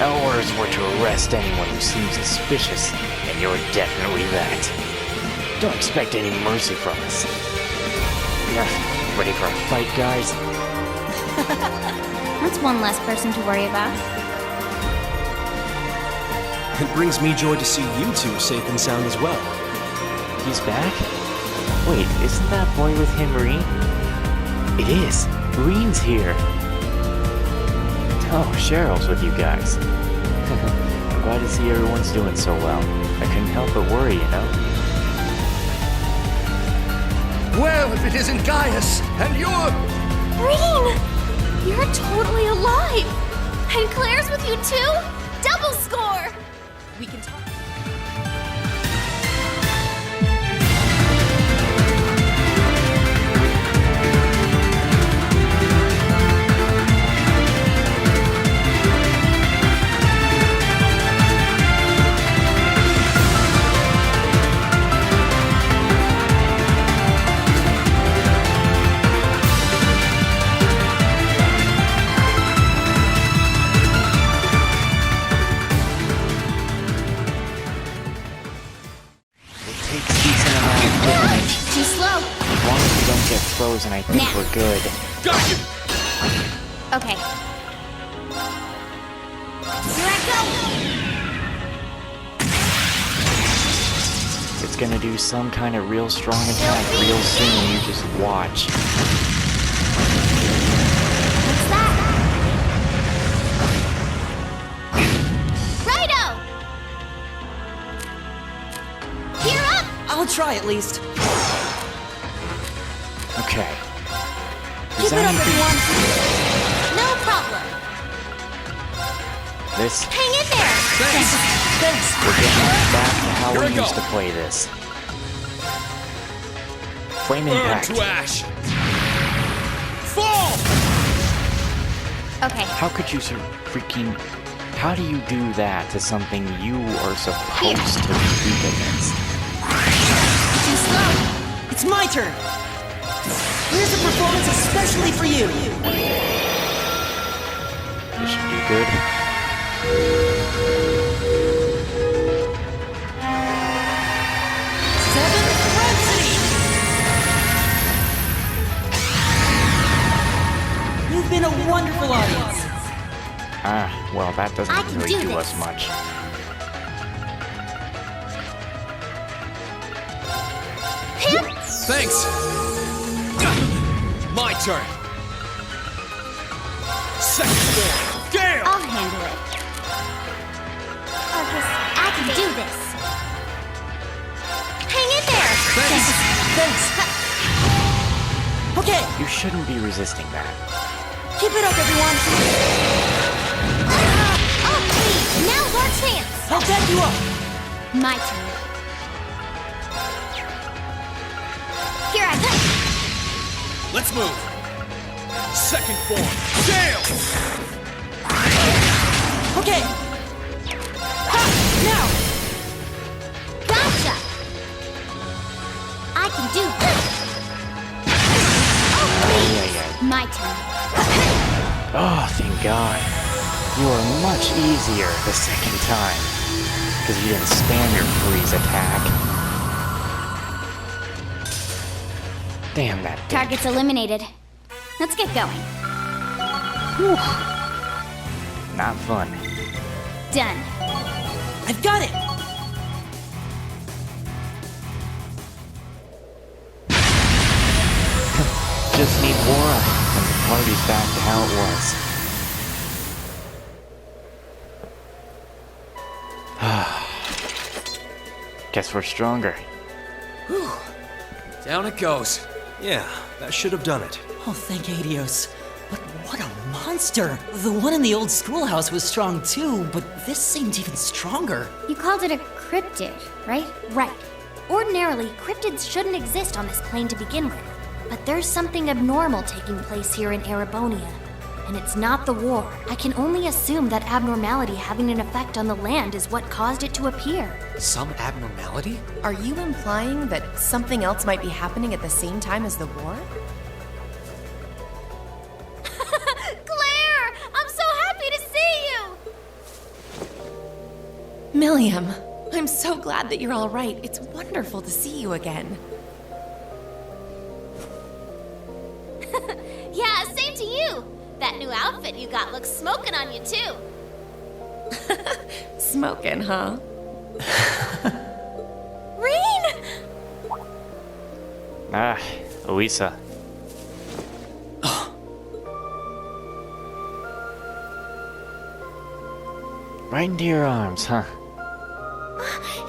Our orders were to arrest anyone who seems suspicious, and you're definitely that. Don't expect any mercy from us. Ready for a fight, guys? That's one less person to worry about. It brings me joy to see you two safe and sound as well. He's back? Wait, isn't that boy with him Reen? It is. Reen's here. Oh, Cheryl's with you guys. I'm glad to see everyone's doing so well. I couldn't help but worry, you know? Well, if it isn't Gaius, and you're... Reen! You're totally alive! And Claire's with you too? Double score! We can talk. Frozen, I think we're good. Got you! Okay. Here I go! It's gonna do some kind of real strong attack real soon, you just watch. What's that? Righto! Gear up! I'll try at least. Okay. Keep it up, everyone! No problem! This... Hang in there! Thanks! We're getting back to how Here we we go. used to play this. Flame Burn impact. to ash! Fall! Okay. How could you freaking... How do you do that to something you are supposed to beat against? Too slow! It's my turn! Here's a performance especially for you! This should do good. Seventh Rhapsody! You've been a wonderful audience. Ah, well, that I doesn't can really do do this. us much. Thanks! My turn! Second form! Gale! I'll handle it. Arcus, I can do this. Hang in there! Thanks! Okay, You shouldn't be resisting that. keep it up, everyone! Okay, now's our chance! I'll back you up! My turn. Here I go! Let's move! Second form! Gale! Okay! Ha! Now! Gotcha! I can do this! My turn. Oh, thank God. You were much easier the second time. Because you didn't spam your freeze attack. Damn that thing. Target's eliminated. Let's get going. Whew. Not fun. Done. I've got it! Just need Aura, and the party's back to how it was. Guess we're stronger. Down it goes. Yeah, that should have done it. Oh, thank Adios. But what a monster! The one in the old schoolhouse was strong too, but this seemed even stronger. You called it a cryptid, right? Right. Ordinarily, cryptids shouldn't exist on this plane to begin with. But there's something abnormal taking place here in Erebonia. And it's not the war. I can only assume that abnormality having an effect on the land is what caused it to appear. Some abnormality? Are you implying that something else might be happening at the same time as the war? Claire! I'm so happy to see you! Milliam, I'm so glad that you're all right. It's wonderful to see you again. Yeah, same to you. That new outfit you got looks smoking on you, too. Smoking, huh? Reen! Ah, Elisa. Right into your arms, huh?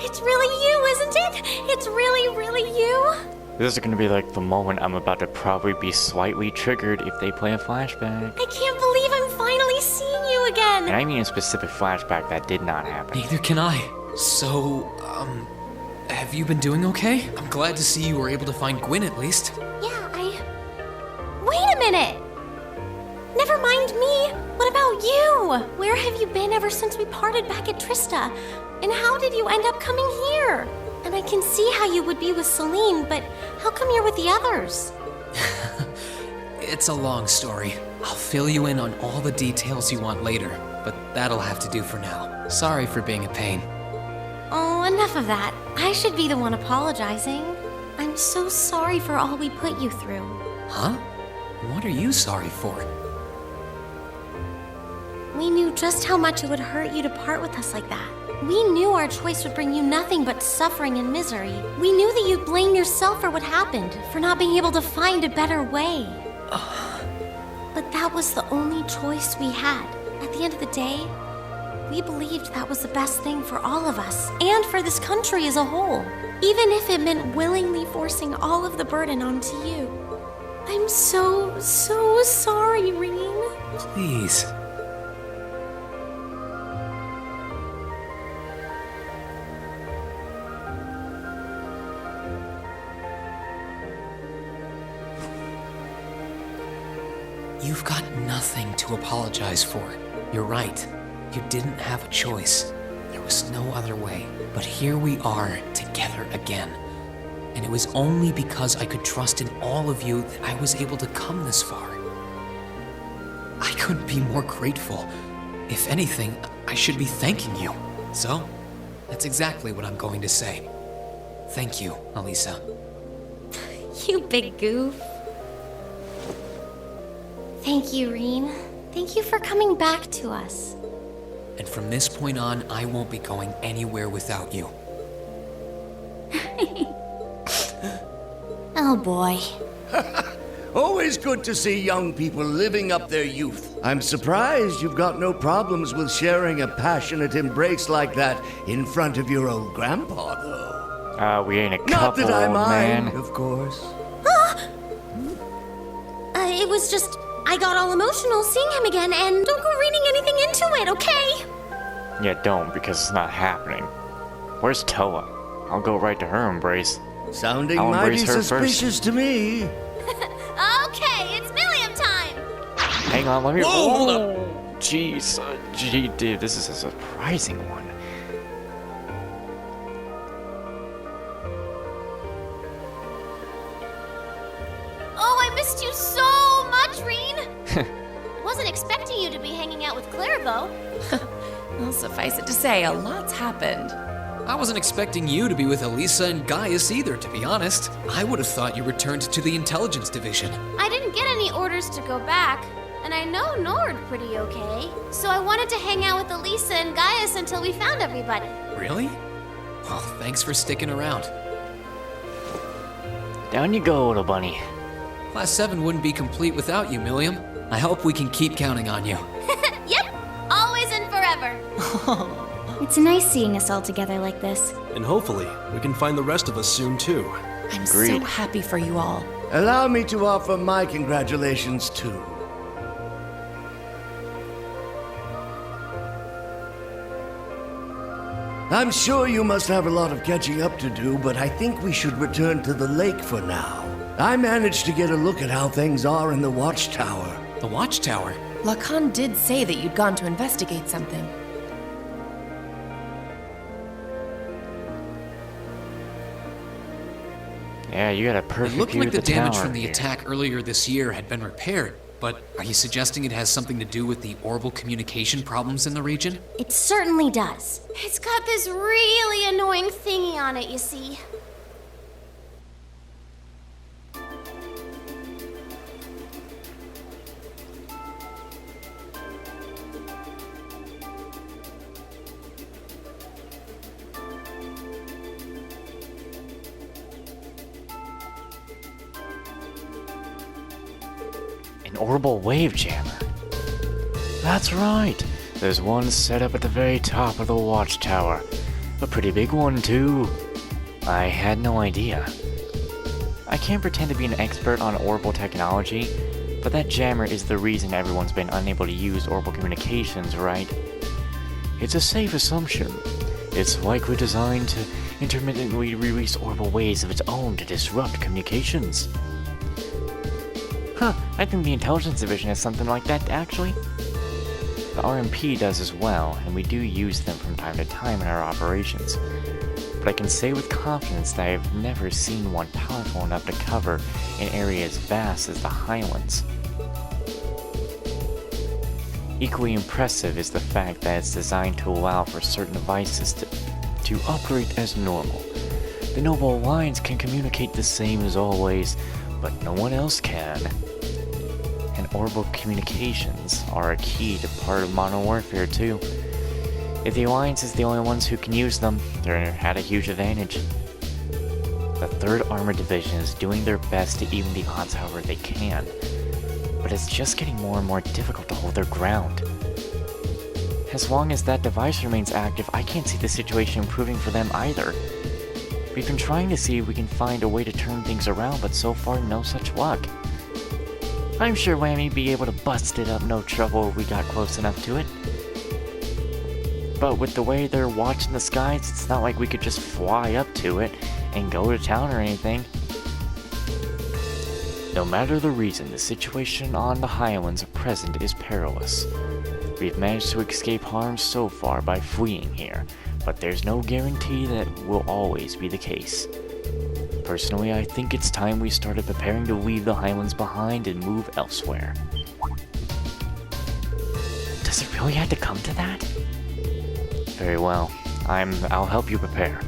It's really you, isn't it? It's really, really you? This is gonna be like the moment I'm about to probably be slightly triggered if they play a flashback. I can't believe I'm finally seeing you again. And I mean a specific flashback that did not happen. Neither can I. So, have you been doing okay? I'm glad to see you were able to find Gwyn at least. Wait a minute! Never mind me. What about you? Where have you been ever since we parted back at Trista? And how did you end up coming here? And I can see how you would be with Celine, but how come you're with the others? It's a long story. I'll fill you in on all the details you want later, but that'll have to do for now. Sorry for being a pain. Oh, enough of that. I should be the one apologizing. I'm so sorry for all we put you through. Huh? What are you sorry for? We knew just how much it would hurt you to part with us like that. We knew our choice would bring you nothing but suffering and misery. We knew that you'd blame yourself for what happened, for not being able to find a better way. But that was the only choice we had. At the end of the day, we believed that was the best thing for all of us, and for this country as a whole. Even if it meant willingly forcing all of the burden onto you. I'm so sorry, Reen. Please. You've got nothing to apologize for. You're right. You didn't have a choice. There was no other way. But here we are, together again. And it was only because I could trust in all of you that I was able to come this far. I couldn't be more grateful. If anything, I should be thanking you. So, that's exactly what I'm going to say. Thank you, Elisa. You big goof. Thank you, Reen. Thank you for coming back to us. And from this point on, I won't be going anywhere without you. Oh boy. Always good to see young people living up their youth. I'm surprised you've got no problems with sharing a passionate embrace like that in front of your old grandpa, though. We ain't a Not couple, that I old mind, man. of course. It was just, I got all emotional seeing him again, and don't go reading anything into it, okay? Yeah, don't, because it's not happening. Where's Toa? I'll go right to her embrace. Sounding I'll mighty embrace her suspicious to me. Okay, it's Milliam time! Hang on, let me. Whoa, hold up! Jeez, gee, dude, this is a surprising one. Oh, I missed you so much, Reen! Wasn't expecting you to be hanging out with Clairbo. Well, suffice it to say, a lot's happened. I wasn't expecting you to be with Elisa and Gaius either, to be honest. I would have thought you returned to the intelligence division. I didn't get any orders to go back, and I know Nord pretty okay. So I wanted to hang out with Elisa and Gaius until we found everybody. Really? Well, thanks for sticking around. Down you go, little bunny. Class 7 wouldn't be complete without you, Milliam. I hope we can keep counting on you. Yep, always and forever. It's nice seeing us all together like this. And hopefully, we can find the rest of us soon too. I'm so Agreed. happy for you all. Allow me to offer my congratulations, too. I'm sure you must have a lot of catching up to do, but I think we should return to the lake for now. I managed to get a look at how things are in the watchtower. The watchtower? Lacan did say that you'd gone to investigate something. Yeah, you got a It perfect looked view like of the damage tower from the here. attack earlier this year had been repaired, But are you suggesting it has something to do with the orbital communication problems in the region? It certainly does. It's got this really annoying thingy on it, you see. An orbital wave jammer. That's right. There's one set up at the very top of the watchtower. A pretty big one, too. I had no idea. I can't pretend to be an expert on orbital technology, but that jammer is the reason everyone's been unable to use orbital communications, right? It's a safe assumption. It's likely designed to intermittently release orbital waves of its own to disrupt communications. Huh, I think the Intelligence Division has something like that, actually. The RMP does as well, and we do use them from time to time in our operations. But I can say with confidence that I've never seen one powerful enough to cover an area as vast as the Highlands. Equally impressive is the fact that it's designed to allow for certain devices to operate as normal. The Noble Alliance can communicate the same as always, but no one else can. And orbital communications are a key to part of modern warfare too. If the Alliance is the only ones who can use them, they're at a huge advantage. The 3rd Armored Division is doing their best to even the odds however they can, but it's just getting more and more difficult to hold their ground. As long as that device remains active, I can't see the situation improving for them either. We've been trying to see if we can find a way to turn things around, but so far no such luck. I'm sure Whammy'd be able to bust it up no trouble if we got close enough to it. But with the way they're watching the skies, it's not like we could just fly up to it and go to town or anything. No matter the reason, the situation on the Highlands at present is perilous. We've managed to escape harm so far by fleeing here, but there's no guarantee that will always be the case. Personally, I think it's time we started preparing to leave the Highlands behind and move elsewhere. Does it really have to come to that? Very well. I'll help you prepare.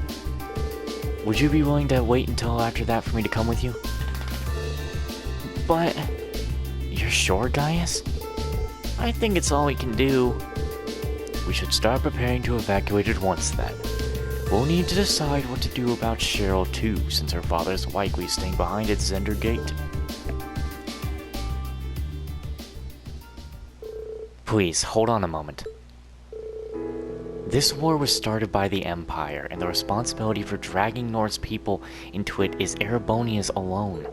Would you be willing to wait until after that for me to come with you? But... you're sure, Gaius? I think it's all we can do. We should start preparing to evacuate at once then. We'll need to decide what to do about Cheryl too, since her father's likely staying behind at Zender Gate. Please, hold on a moment. This war was started by the Empire, and the responsibility for dragging Norse people into it is Erebonia's alone.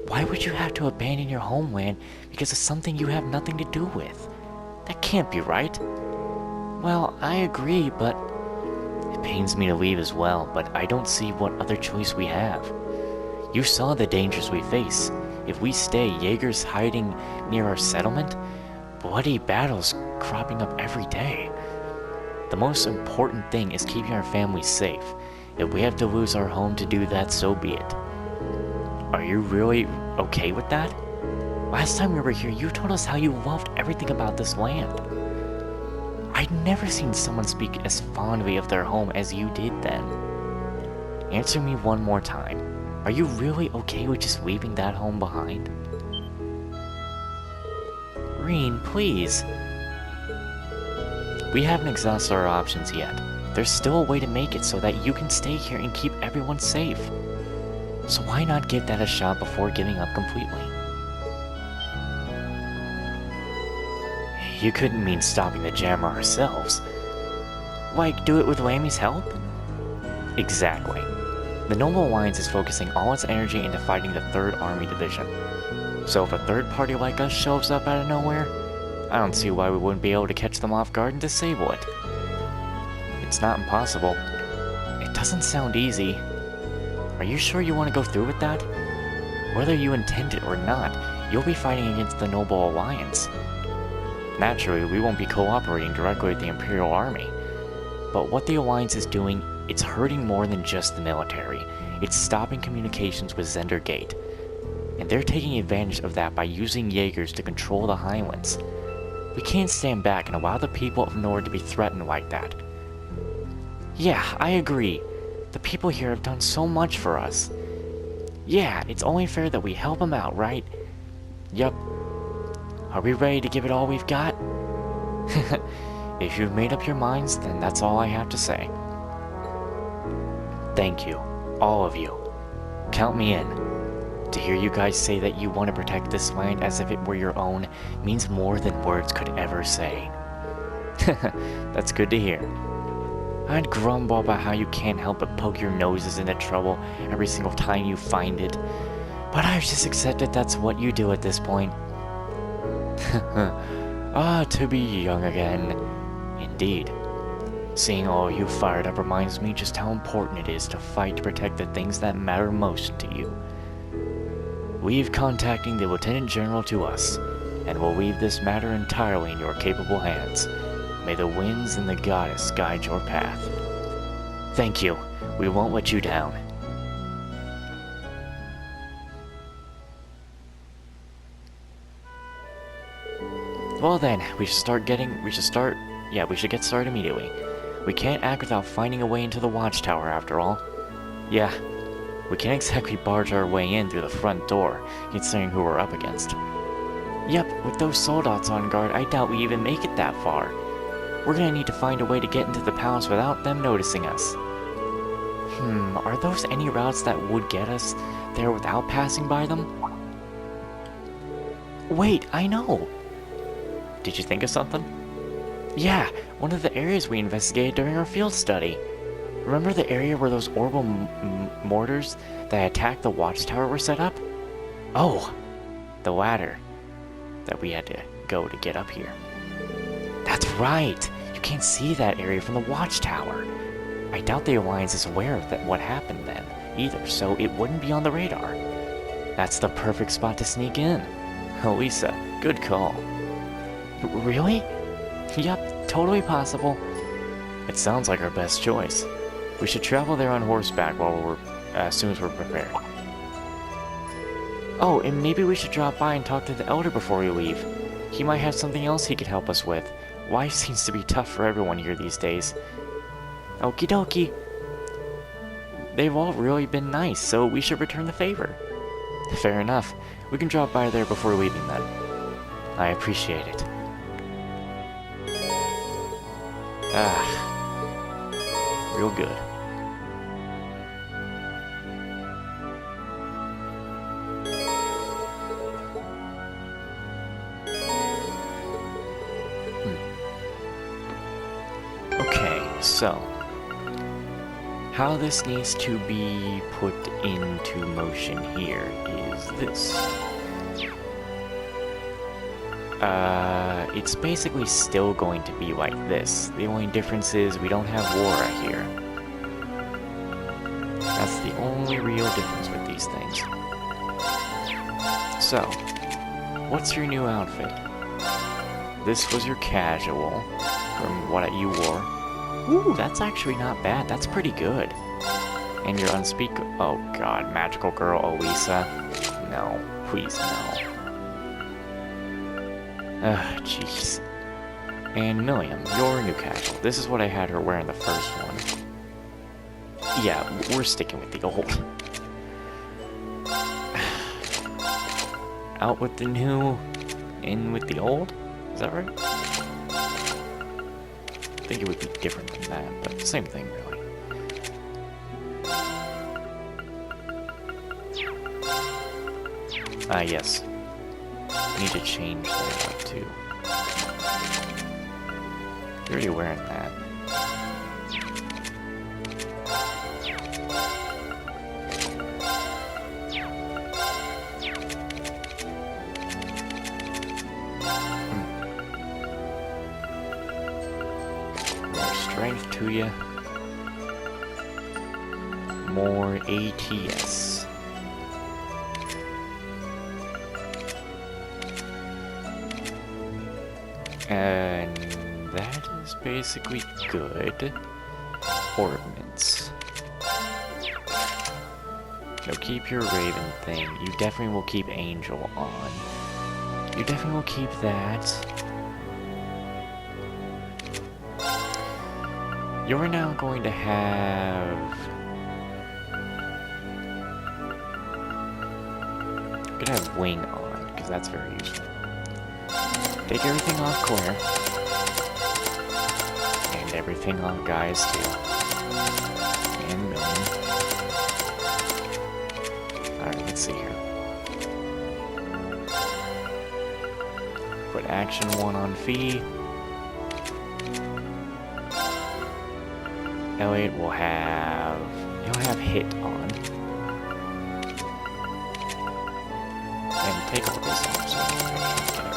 Why would you have to abandon your homeland because of something you have nothing to do with? That can't be right. Well, I agree, but it pains me to leave as well, but I don't see what other choice we have. You saw the dangers we face. If we stay, Jaeger's hiding near our settlement, bloody battles cropping up every day. The most important thing is keeping our families safe. If we have to lose our home to do that, so be it. Are you really okay with that? Last time we were here, you told us how you loved everything about this land. I'd never seen someone speak as fondly of their home as you did then. Answer me one more time. Are you really okay with just leaving that home behind? Reen, please. We haven't exhausted our options yet. There's still a way to make it so that you can stay here and keep everyone safe. So why not give that a shot before giving up completely? You couldn't mean stopping the jammer ourselves. Like, do it with Lammy's help? Exactly. The Noble Alliance is focusing all its energy into fighting the 3rd Army Division. So if a third party like us shows up out of nowhere, I don't see why we wouldn't be able to catch them off guard and disable it. It's not impossible. It doesn't sound easy. Are you sure you want to go through with that? Whether you intend it or not, you'll be fighting against the Noble Alliance. Naturally, we won't be cooperating directly with the Imperial Army. But what the Alliance is doing, it's hurting more than just the military. It's stopping communications with Zender Gate. and they're taking advantage of that by using Jaegers to control the Highlands. We can't stand back and allow the people of Nord to be threatened like that. Yeah, I agree. The people here have done so much for us. Yeah, it's only fair that we help them out, right? Yup. Are we ready to give it all we've got? If you've made up your minds, then that's all I have to say. Thank you, all of you. Count me in. To hear you guys say that you want to protect this land as if it were your own means more than words could ever say. That's good to hear. I'd grumble about how you can't help but poke your noses into trouble every single time you find it, but I've just accepted that's what you do at this point. To be young again. Indeed. Seeing all of you fired up reminds me just how important it is to fight to protect the things that matter most to you. Leave contacting the Lieutenant General to us, and we'll leave this matter entirely in your capable hands. May the winds and the goddess guide your path. Thank you. We won't let you down. Well then, we should get started immediately. We can't act without finding a way into the watchtower after all. Yeah, we can't exactly barge our way in through the front door, considering who we're up against. Yep, with those soldads on guard, I doubt we even make it that far. We're gonna need to find a way to get into the palace without them noticing us. Are those any routes that would get us there without passing by them? Wait, I know! Did you think of something? Yeah, one of the areas we investigated during our field study. Remember the area where those orbital mortars that attacked the watchtower were set up? Oh, the ladder that we had to go to get up here. That's right! You can't see that area from the watchtower. I doubt the Alliance is aware of what happened then, either, so it wouldn't be on the radar. That's the perfect spot to sneak in. Elisa, good call. Really? Yup, totally possible. It sounds like our best choice. We should travel there on horseback as soon as we're prepared. Oh, and maybe we should drop by and talk to the Elder before we leave. He might have something else he could help us with. Life seems to be tough for everyone here these days. Okie dokie. They've all really been nice, so we should return the favor. Fair enough. We can drop by there before leaving then. I appreciate it. Real good. Okay, so how this needs to be put into motion here is this. It's basically still going to be like this. The only difference is we don't have Laura here. That's the only real difference with these things. So, what's your new outfit? This was your casual, from what you wore. Ooh, that's actually not bad. That's pretty good. And your unspeakable... Oh god, magical girl Elisa. No, please no. Jeez. And Milliam, your new casual. This is what I had her wear in the first one. Yeah, we're sticking with the old. Out with the new, in with the old? Is that right? I think it would be different than that, but same thing, really. Yes. Need to change that up too. You're already wearing that. More strength to you. More ATS. And that is basically good. Ornaments. So keep your Raven thing. You definitely will keep Angel on. You definitely will keep that. You're now going to have... You're gonna have Wing on, because that's very useful. Take everything off Claire. And everything off Guys too. And Million. Alright, let's see here. Put Action 1 on Fee. Elliot will have... He'll have Hit on. And take all this off so I can actually get it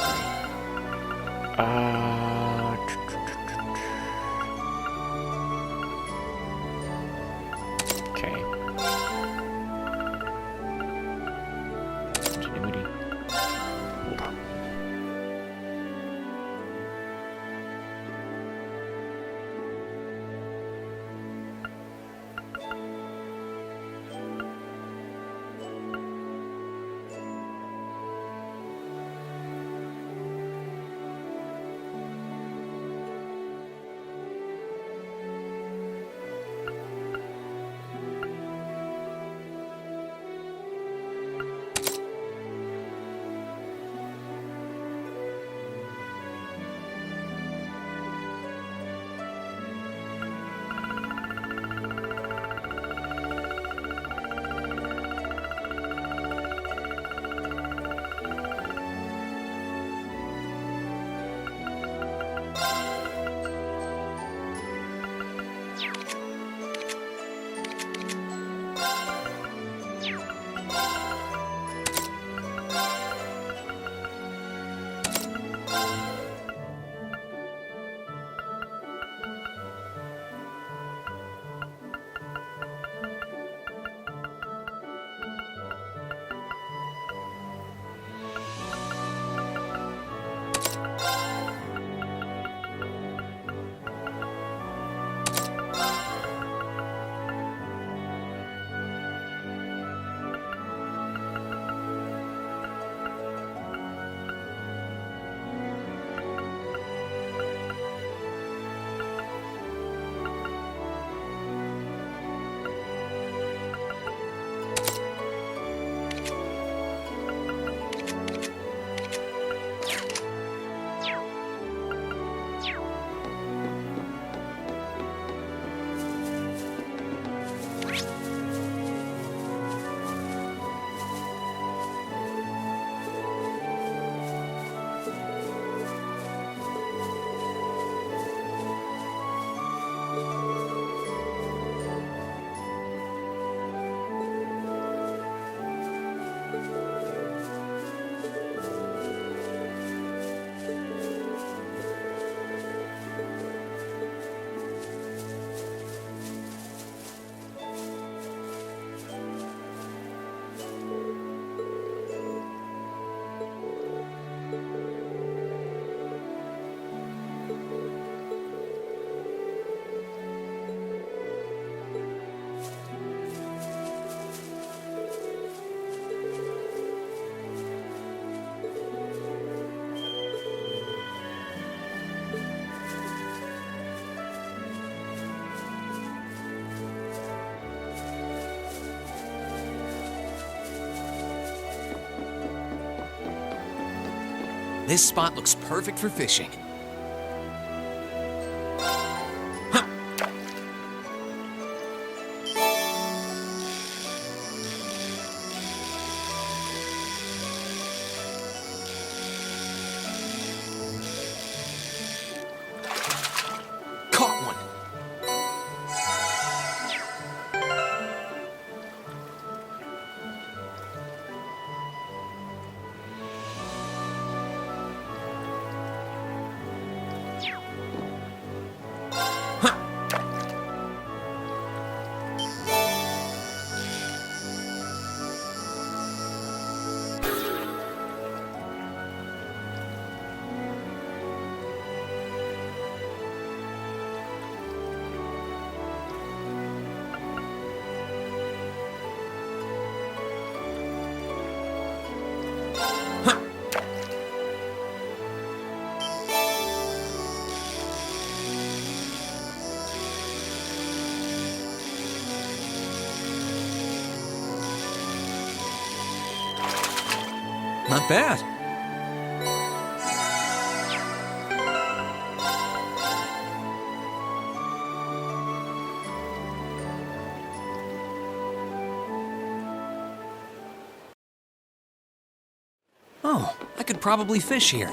right. Okay. Ingenuity. Hold on. This spot looks perfect for fishing. Huh. Caught one. Not bad. Oh, I could probably fish here.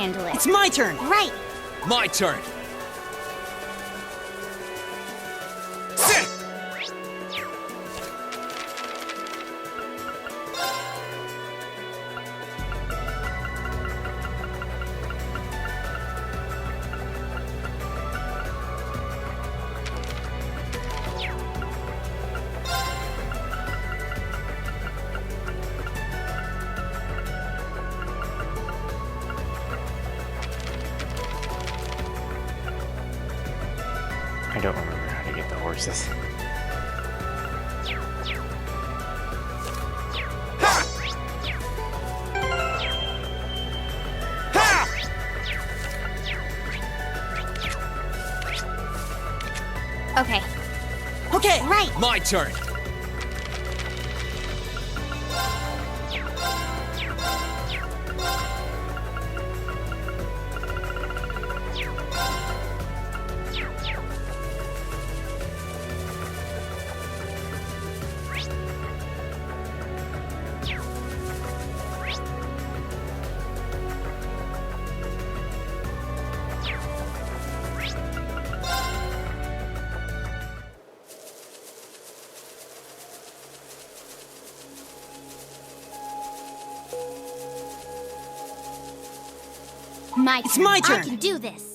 handle it. It's my turn! Right. My turn. Sit! corpses. Okay, Okay, right. My turn. My It's turn. my turn. I can do this.